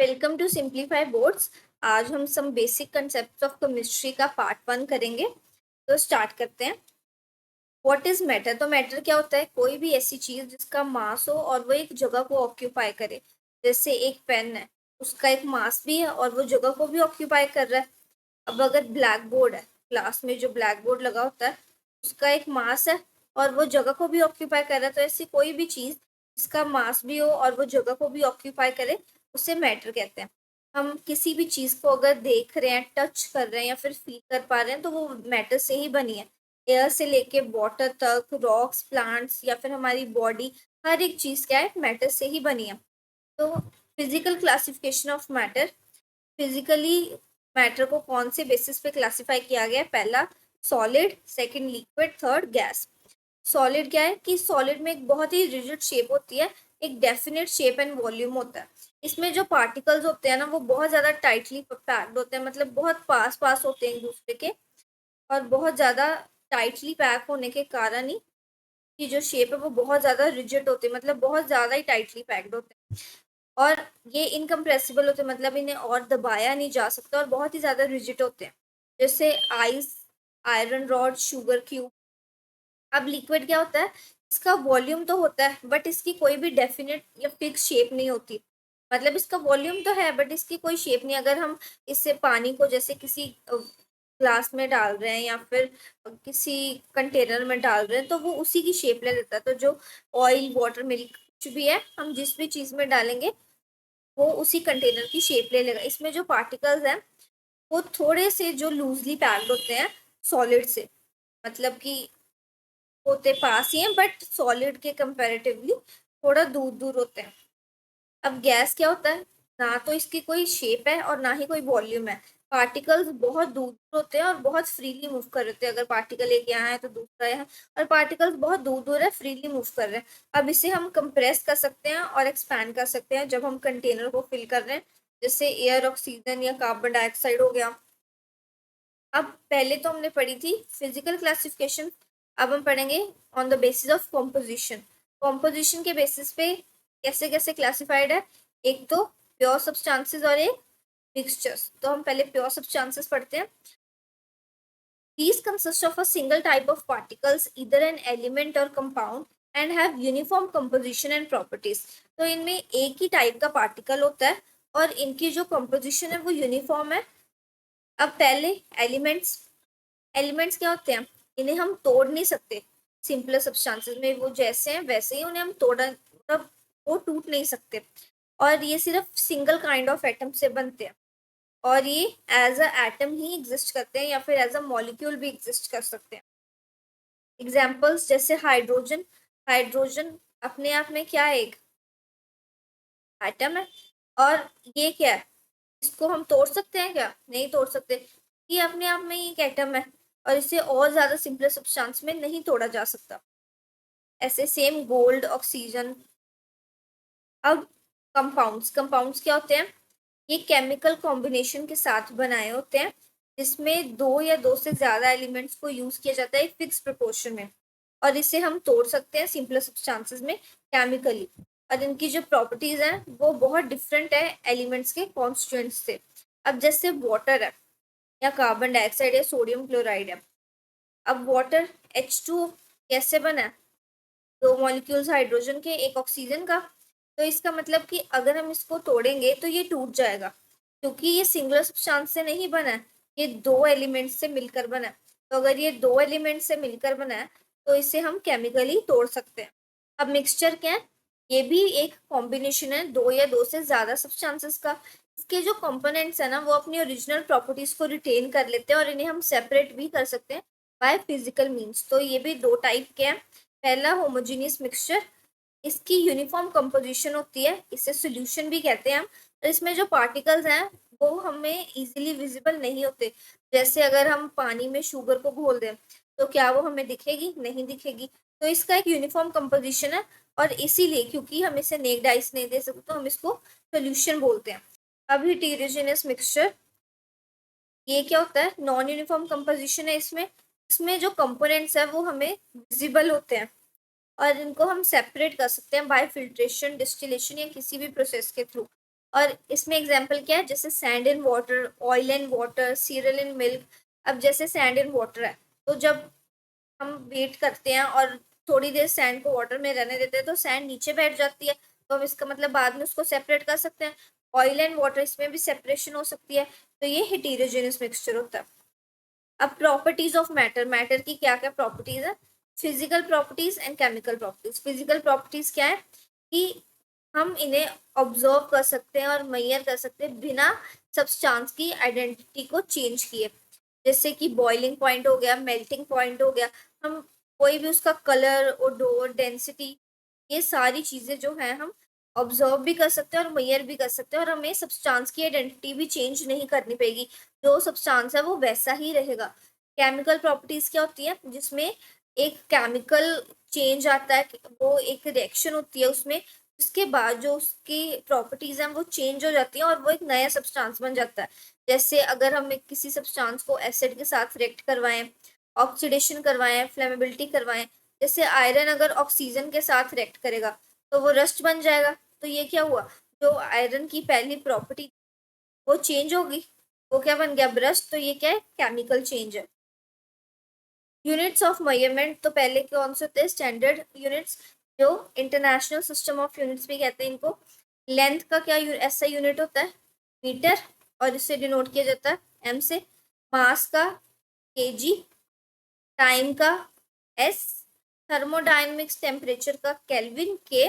Welcome to simplify boards. आज हम some basic concept of chemistry का पार्ट 1 करेंगे। तो स्टार्ट करते हैं। What is matter? तो मैटर क्या होता है? कोई भी ऐसी चीज जिसका मास हो और वो एक जगह को ऑक्यूपाई करे। जैसे एक पेन है, उसका एक मास भी है और वो जगह को भी ऑक्यूपाई कर रहा है। अब अगर ब्लैक बोर्ड है, क्लास में जो ब्लैक बोर्ड लगा होता है उसका एक मास है और वो जगह को भी ऑक्यूपाई कर रहा है। तो ऐसी कोई भी चीज जिसका मास भी हो और वो जगह को भी ऑक्यूपाई करे उसे मैटर कहते हैं। हम किसी भी चीज को अगर देख रहे हैं, टच कर रहे हैं या फिर फील कर पा रहे हैं तो वो मैटर से ही बनी है। एयर से लेके वाटर तक, रॉक्स, प्लांट्स या फिर हमारी बॉडी, हर एक चीज क्या है? मैटर से ही बनी है। तो physical classification of matter. Physically matter को कौन से बेसिस पे क्लासिफाई किया गया है? पहला solid, second liquid, third gas. Solid क्या है कि सॉलिड में एक बहुत ही रिजिड शेप होती है, एक डेफिनेट शेप एंड वॉल्यूम होता है। इसमें जो पार्टिकल्स होते हैं ना वो बहुत ज्यादा टाइटली पैक्ड होते हैं, मतलब बहुत पास पास होते हैं एक दूसरे के। और बहुत ज्यादा टाइटली पैक होने के कारण ही की जो शेप है वो बहुत ज्यादा रिजिड होते हैं, मतलब बहुत ज्यादा ही टाइटली पैक्ड होते हैं। और ये इनकम्प्रेसिबल होते हैं, मतलब इन्हें और दबाया नहीं जा सकता और बहुत ही ज्यादा रिजिड होते हैं। जैसे ice, iron rod, sugar cube. अब लिक्विड क्या होता है? इसका वॉल्यूम तो होता है बट इसकी कोई भी डेफिनेट या फिक्स शेप नहीं होती। मतलब इसका वॉल्यूम तो है बट इसकी कोई शेप नहीं। अगर हम इससे पानी को जैसे किसी ग्लास में डाल रहे हैं या फिर किसी कंटेनर में डाल रहे हैं तो वो उसी की शेप ले लेता है। तो जो ऑयल, वाटर, मिल्क कुछ भी है, हम जिस भी चीज में डालेंगे वो उसी कंटेनर की शेप ले लेगा। इसमें जो पार्टिकल्स हैं वो थोड़े से जो लूजली पैक्ड होते हैं सॉलिड से, मतलब कि होते पास ही हैं बट सॉलिड के कंपैरेटिवली थोड़ा दूर दूर होते हैं। अब गैस क्या होता है? ना तो इसकी कोई शेप है और ना ही कोई वॉल्यूम है। पार्टिकल्स बहुत दूर दूर होते हैं और बहुत फ्रीली मूव कर रहे होते हैं। अगर पार्टिकल एक यहाँ है तो दूसरा यहाँ, और पार्टिकल्स बहुत दूर दूर है, फ्रीली मूव कर रहे हैं। अब इसे हम कंप्रेस कर सकते हैं और एक्सपैंड कर सकते हैं जब हम कंटेनर को फिल कर रहे हैं, जैसे एयर, ऑक्सीजन या कार्बन डाइऑक्साइड हो गया। अब पहले तो हमने पढ़ी थी फिजिकल क्लासिफिकेशन, अब हम पढ़ेंगे on the basis of composition. Composition के बेसिस पे कैसे कैसे क्लासिफाइड है? एक तो प्योर सब्सटेंसेस और एक मिक्सचर्स। तो हम पहले प्योर सब्सटेंसेस पढ़ते हैं। These consist of a single type of particles, either an element or compound, and have uniform composition and properties. तो इनमें एक ही टाइप का पार्टिकल होता है और इनकी जो कंपोजिशन है वो यूनिफॉर्म है। अब पहले एलिमेंट्स। एलिमेंट्स क्या होते हैं? इन्हें हम तोड़ नहीं सकते। सिंपलर सब्सटेंसेस में वो जैसे हैं वैसे ही उन्हें हम तोड़ा, मतलब वो टूट नहीं सकते। और ये सिर्फ सिंगल काइंड ऑफ एटम से बनते हैं और ये एज अ एटम ही एग्जिस्ट करते हैं या फिर एज अ मॉलिक्यूल भी एग्जिस्ट कर सकते हैं। एग्जाम्पल्स जैसे हाइड्रोजन। हाइड्रोजन अपने आप में क्या है? एक एटम है। और ये क्या है? इसको हम तोड़ सकते हैं क्या? नहीं तोड़ सकते। ये अपने आप में ही एक एटम है और इसे और ज्यादा सिंपलर सब्सटेंस में नहीं तोड़ा जा सकता। ऐसे सेम गोल्ड, ऑक्सीजन। अब कंपाउंड्स। कंपाउंड्स क्या होते हैं? ये केमिकल कॉम्बिनेशन के साथ बनाए होते हैं जिसमें दो या दो से ज्यादा एलिमेंट्स को यूज किया जाता है फिक्स प्रोपोर्शन में, और इसे हम तोड़ सकते हैं सिंपलर सब्सटेंसेस में केमिकली। और इनकी जो प्रॉपर्टीज हैं वो बहुत डिफरेंट है एलिमेंट्स के कॉन्स्टिट्यूएंट्स से। अब जैसे वाटर है या कार्बन डाइऑक्साइड या सोडियम क्लोराइड है। अब वाटर H2 कैसे बना है? दो मॉलिक्यूल्स हाइड्रोजन के, एक ऑक्सीजन का। तो इसका मतलब कि अगर हम इसको तोड़ेंगे तो ये टूट जाएगा क्योंकि ये सिंगुलर सब्सटेंस से नहीं बना है, ये दो एलिमेंट्स से मिलकर बना है। तो अगर ये दो एलिमेंट्स से मिलकर बना है तो इसे हम केमिकली तोड़ सकते हैं। अब मिक्सचर क्या है? ये भी एक कॉम्बिनेशन है दो या दो से ज्यादा सब्सटेंसेस का। इसके जो कंपोनेंट्स है ना वो अपनी ओरिजिनल प्रॉपर्टीज को रिटेन कर लेते हैं और इन्हें हम सेपरेट भी कर सकते हैं बाय फिजिकल मीन्स। तो ये भी दो टाइप के हैं। पहला होमोजीनियस मिक्सचर, इसकी यूनिफॉर्म कंपोजिशन होती है, इसे सॉल्यूशन भी कहते हैं हम। तो इसमें जो पार्टिकल्स हैं वो हमें इजीली विजिबल नहीं होते। जैसे अगर हम पानी में शुगर को घोल दें तो क्या वो हमें दिखेगी? नहीं दिखेगी। तो इसका एक यूनिफॉर्म कंपोजिशन है और इसीलिए क्योंकि हम इसे नेक्ड आइस नहीं दे सकते तो हम इसको सॉल्यूशन बोलते हैं। अब हेटेरोजेनियस मिक्सचर, ये क्या होता है? नॉन यूनिफॉर्म कंपोजिशन है इसमें। इसमें जो कंपोनेंट्स है वो हमें विजिबल होते हैं और इनको हम सेपरेट कर सकते हैं बाय फिल्ट्रेशन, डिस्टिलेशन या किसी भी प्रोसेस के थ्रू। और इसमें एग्जाम्पल क्या है, जैसे sand in water, oil in water, serial in milk. अब जैसे सैंड इन वाटर है, तो जब हम वेट करते हैं और थोड़ी देर सैंड को वाटर में रहने देते हैं तो सैंड नीचे बैठ जाती है, तो हम इसका मतलब बाद में उसको सेपरेट कर सकते हैं। ऑयल एंड वाटर, इसमें भी सेपरेशन हो सकती है, तो ये हेटेरोजेनस मिक्सचर होता है। अब प्रॉपर्टीज ऑफ मैटर, मैटर की क्या क्या प्रॉपर्टीज है, physical properties and chemical properties. Physical properties क्या है कि हम इन्हें ऑब्जर्व कर सकते हैं और मेजर कर सकते हैं बिना सब्सटेंस की आइडेंटिटी को चेंज किए। जैसे कि बॉइलिंग पॉइंट हो गया, मेल्टिंग पॉइंट हो गया, हम कोई भी उसका कलर, ओडोर, डेंसिटी, ये सारी चीजें जो है हम ऑब्जर्व भी कर सकते हैं और मेजर भी कर सकते हैं, और हमें सब्सटेंस की आइडेंटिटी भी चेंज नहीं करनी पड़ेगी, जो सब्सटेंस है वो वैसा ही रहेगा। केमिकल प्रॉपर्टीज क्या होती है, जिसमें एक केमिकल चेंज आता है, वो एक रिएक्शन होती है उसमें, उसके बाद जो उसकी प्रॉपर्टीज हैं वो चेंज हो जाती हैं और वो एक नया सब्सटेंस बन जाता है। जैसे अगर हम किसी सब्सटेंस को एसिड के साथ रिएक्ट करवाएं, ऑक्सीडेशन करवाएं, फ्लेमेबिलिटी करवाएं, जैसे आयरन अगर ऑक्सीजन के साथ रिएक्ट करेगा तो वो रस्ट बन जाएगा, तो ये क्या हुआ, जो आयरन की पहली प्रॉपर्टी वो चेंज होगी, वो क्या बन गया, ब्रस्ट। तो ये क्या है, केमिकल चेंज है। यूनिट्स ऑफ मेजरमेंट, तो पहले कौन से होते हैं, स्टैंडर्ड यूनिट्स, जो इंटरनेशनल सिस्टम ऑफ यूनिट्स भी कहते हैं इनको। लेंथ का क्या ऐसा यूनिट होता है, मीटर, और इससे डिनोट किया जाता है एम से। मास का केजी, टाइम का एस, थर्मोडायनेमिक्स टेम्परेचर का केल्विन के,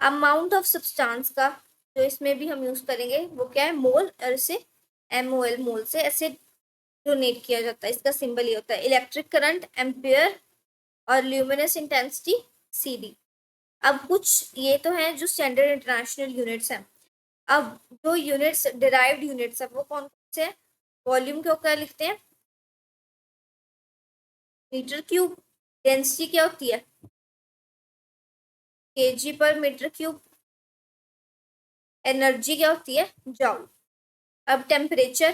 अमाउंट ऑफ सब्सटेंस का जो इसमें भी हम यूज करेंगे वो क्या है, मोल, और इसे MOL, मोल से ऐसे डोनेट किया जाता है, इसका सिंबल ये होता है। इलेक्ट्रिक करंट एम्पियर, और ल्यूमिनस इंटेंसिटी CD। अब कुछ ये तो हैं जो स्टैंडर्ड इंटरनेशनल यूनिट्स हैं। अब जो यूनिट्स डिराइव्ड यूनिट्स है वो कौन कौन से हैं, वॉल्यूम को क्या लिखते हैं, मीटर क्यूब। डेंसिटी क्या होती है, केजी पर मीटर क्यूब। एनर्जी क्या होती है, जूल। अब टेम्परेचर,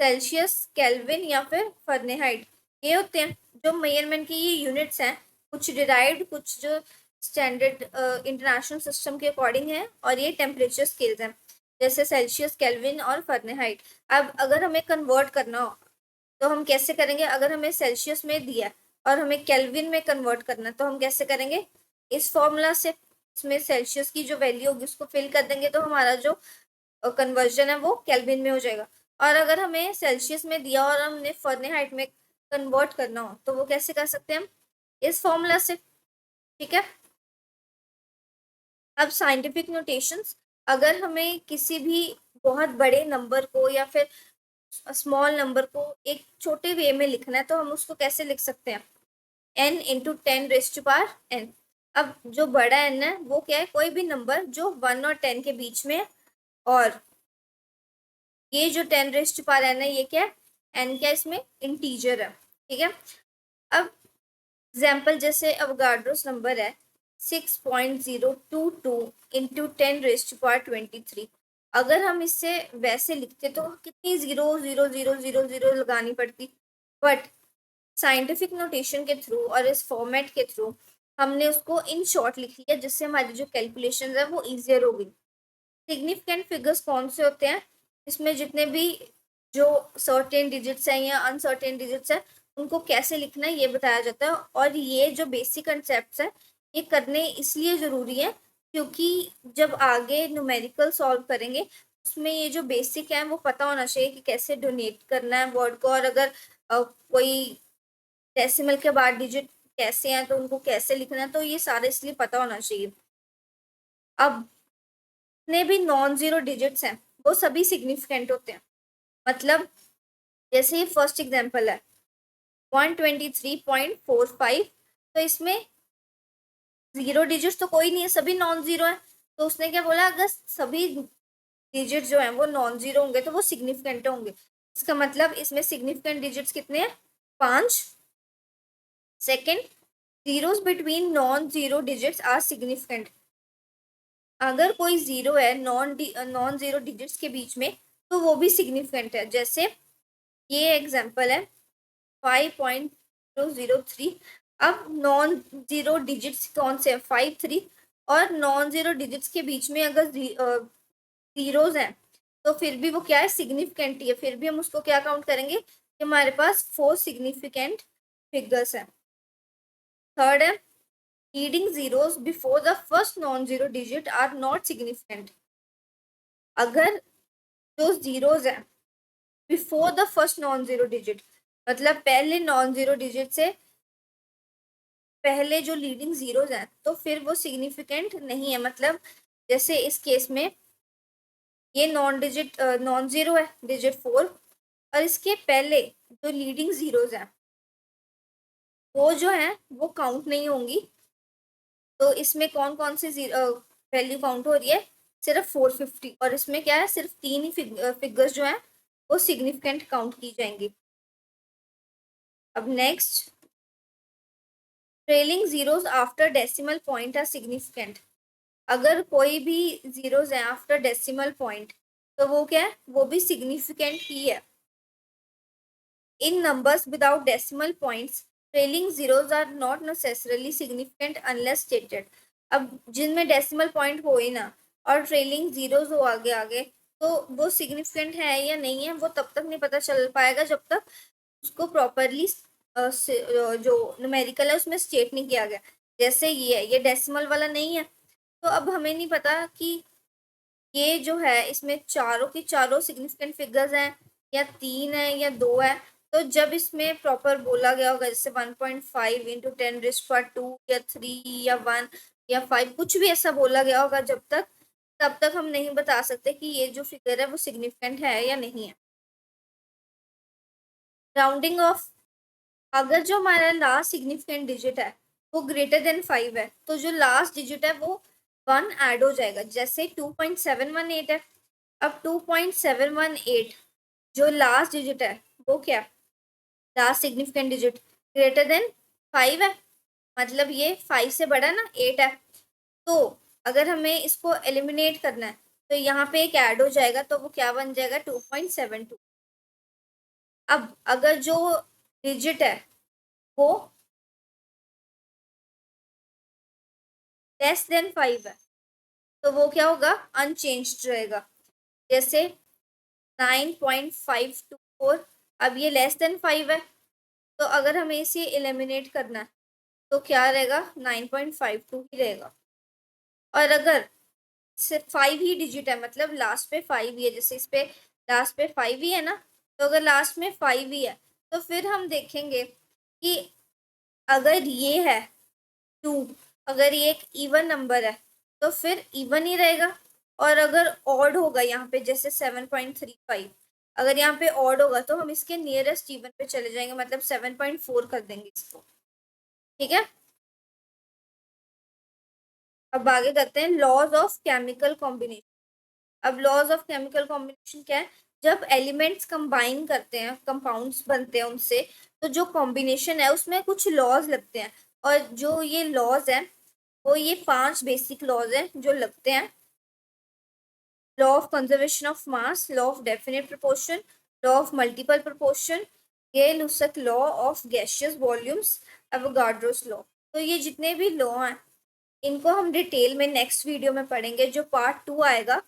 सेल्सियस, केल्विन या फिर फahrenheit, ये होते हैं जो मेजरमेंट की ये यूनिट्स हैं। कुछ डिराइव्ड, कुछ जो स्टैंडर्ड इंटरनेशनल सिस्टम के अकॉर्डिंग है, और ये टेम्परेचर स्केल्स हैं, जैसे सेल्सियस, केल्विन और फahrenheit। अब अगर हमें कन्वर्ट करना हो तो हम कैसे करेंगे, अगर हमें सेल्सियस में दिया और हमें केल्विन में कन्वर्ट करना तो हम कैसे करेंगे, इस फॉर्मूला से। इसमें सेल्सियस की जो वैल्यू होगी उसको फिल कर देंगे तो हमारा जो कन्वर्जन है वो केल्विन में हो जाएगा। और अगर हमें सेल्सियस में दिया और हमने फahrenheit में कन्वर्ट करना हो तो वो कैसे कर सकते हैं हम, इस फॉर्मूला से। ठीक है। अब साइंटिफिक नोटेशंस, अगर हमें किसी भी बहुत बड़े नंबर को या फिर स्मॉल नंबर को एक छोटे वे में लिखना है तो हम उसको कैसे लिख सकते हैं, n × 10⁻n। अब जो बड़ा n है वो क्या है, कोई भी नंबर जो 1 और 10 के बीच में है, और ये जो 10⁻n है ये क्या है, n क्या इसमें इंटीजर है। ठीक है। अब एग्जाम्पल जैसे अवगाड्रोस नंबर है 6.022 इंटू 10⁻23। अगर हम इससे वैसे लिखते तो कितनी 0 0 0 0 0 लगानी पड़ती, बट साइंटिफिक नोटेशन के थ्रू और इस फॉर्मेट के थ्रू हमने उसको इन शॉर्ट लिख लिया, जिससे हमारी जो कैलकुलेशन है वो ईजियर हो गई। सिग्निफिकेंट फिगर्स कौन से होते हैं, इसमें जितने भी जो सर्टेन डिजिट्स हैं या अनसर्टेन डिजिट्स हैं उनको कैसे लिखना है ये बताया जाता है। और ये जो बेसिक कंसेप्ट है ये करने इसलिए ज़रूरी है क्योंकि जब आगे न्यूमेरिकल सॉल्व करेंगे उसमें ये जो बेसिक है वो पता होना चाहिए कि कैसे डोनेट करना है वर्ड को, और अगर कोई डेसिमल के बाद डिजिट कैसे हैं तो उनको कैसे लिखना है, तो ये सारा इसलिए पता होना चाहिए। अब जितने भी नॉन जीरो डिजिट्स हैं वो सभी सिग्निफिकेंट होते हैं। मतलब जैसे ये फर्स्ट एग्जांपल है 123.45, तो इसमें जीरो डिजिट्स तो कोई नहीं है, सभी नॉन जीरो है। तो उसने क्या बोला, अगर सभी डिजिट जो है वो नॉन जीरो होंगे तो वो सिग्निफिकेंट होंगे। इसका मतलब इसमें सिग्निफिकेंट डिजिट्स कितने हैं, 5। Second, zeros between non zero digits are significant. अगर कोई जीरो है नॉन जीरो डिजिट्स के बीच में तो वो भी सिग्निफिकेंट है। जैसे ये एग्जांपल है 5.003। अब नॉन जीरो डिजिट्स कौन से हैं, 5 3, और नॉन जीरो डिजिट्स के बीच में अगर जीरोज हैं तो फिर भी वो क्या है, सिग्निफिकेंट ही है, फिर भी हम उसको क्या काउंट करेंगे कि हमारे पास 4 सिग्निफिकेंट फिगर्स हैं। थर्ड है, leading zeros before the first non zero digit are not significant. अगर जो जीरोस हैं before the first non zero digit, मतलब पहले नॉन जीरो डिजिट से पहले जो लीडिंग जीरोस हैं तो फिर वो सिग्निफिकेंट नहीं है। मतलब जैसे इस केस में ये नॉन जीरो है, डिजिट 4, और इसके पहले जो लीडिंग जीरोस हैं वो जो है वो काउंट नहीं होंगी। तो इसमें कौन कौन सी वैल्यू काउंट हो रही है, सिर्फ 450, और इसमें क्या है, सिर्फ 3 ही फिगर्स जो हैं वो सिग्निफिकेंट काउंट की जाएंगी। अब next, trailing zeros after decimal point are significant. अगर कोई भी जीरोस है आफ्टर डेसिमल पॉइंट तो वो क्या है, वो भी सिग्निफिकेंट ही है। In numbers without decimal points trailing zeros are not necessarily significant unless stated. अब जिनमें डेसिमल पॉइंट हो ही ना और ट्रेलिंग जीरोस हो आगे आगे, तो वो सिग्निफिकेंट है या नहीं है वो तब तक नहीं पता चल पाएगा जब तक उसको प्रॉपरली जो न्यूमेरिकल है उसमें स्टेट नहीं किया गया। जैसे ये डेसिमल वाला नहीं है, तो अब हमें नहीं पता कि ये जो है इसमें चारों की चारों सिग्निफिकेंट फिगर्स हैं या 3 है या 2 है। तो जब इसमें प्रॉपर बोला गया होगा जैसे 1.5 इंटू 10⁻², या 3 या 1 या 5, कुछ भी ऐसा बोला गया होगा, तब तक हम नहीं बता सकते कि ये जो फिगर है वो सिग्निफिकेंट है या नहीं है। राउंडिंग ऑफ, अगर जो हमारा लास्ट सिग्निफिकेंट डिजिट है वो ग्रेटर देन 5 है तो जो लास्ट डिजिट है वो 1 ऐड हो जाएगा। जैसे 2.718 है, अब 2.718 जो लास्ट डिजिट है वो क्या, last significant digit greater than 5 है, मतलब ये 5 से बड़ा ना 8 है। तो अगर हमें इसको एलिमिनेट करना है तो यहाँ पे एक ऐड हो जाएगा तो वो क्या बन जाएगा, 2.72। अब अगर जो डिजिट है वो लेस देन 5 है तो वो क्या होगा, अनचेंज्ड रहेगा। जैसे 9.524, अब ये लेस देन 5 है तो अगर हमें इसे एलिमिनेट करना है तो क्या रहेगा, 9.52 ही रहेगा। और अगर सिर्फ 5 ही डिजिट है, मतलब लास्ट पे 5 ही है, जैसे इस पे लास्ट पे 5 ही है ना, तो अगर लास्ट में 5 ही है तो फिर हम देखेंगे कि अगर ये है 2, अगर ये एक इवन नंबर है तो फिर इवन ही रहेगा। और अगर ऑड होगा यहाँ पे जैसे 7.35, अगर यहाँ पे ऑड होगा तो हम इसके नियरेस्ट इवन पे चले जाएंगे, मतलब 7.4 कर देंगे इसको। ठीक है, अब आगे करते हैं लॉज ऑफ केमिकल कॉम्बिनेशन। अब लॉज ऑफ केमिकल कॉम्बिनेशन क्या है, जब एलिमेंट्स कंबाइन करते हैं, कंपाउंड्स बनते हैं उनसे, तो जो कॉम्बिनेशन है उसमें कुछ लॉज लगते हैं। और जो ये लॉज है वो ये 5 बेसिक लॉज हैं जो लगते हैं। Law of conservation of mass, law of definite proportion, law of multiple proportion, Gauss law of gaseous volumes, Avogadro's law. तो ये जितने भी लॉ हैं इनको हम डिटेल में नेक्स्ट वीडियो में पढ़ेंगे, जो पार्ट 2 आएगा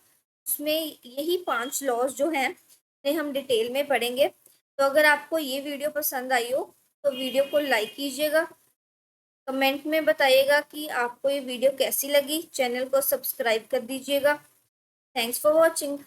उसमें यही 5 लॉज जो हैं इन्हें हम डिटेल में पढ़ेंगे। तो अगर आपको ये वीडियो पसंद आई हो तो वीडियो को लाइक कीजिएगा, कमेंट में बताइएगा कि आपको ये वीडियो कैसी लगी, चैनल को सब्सक्राइब कर दीजिएगा। Thanks for watching.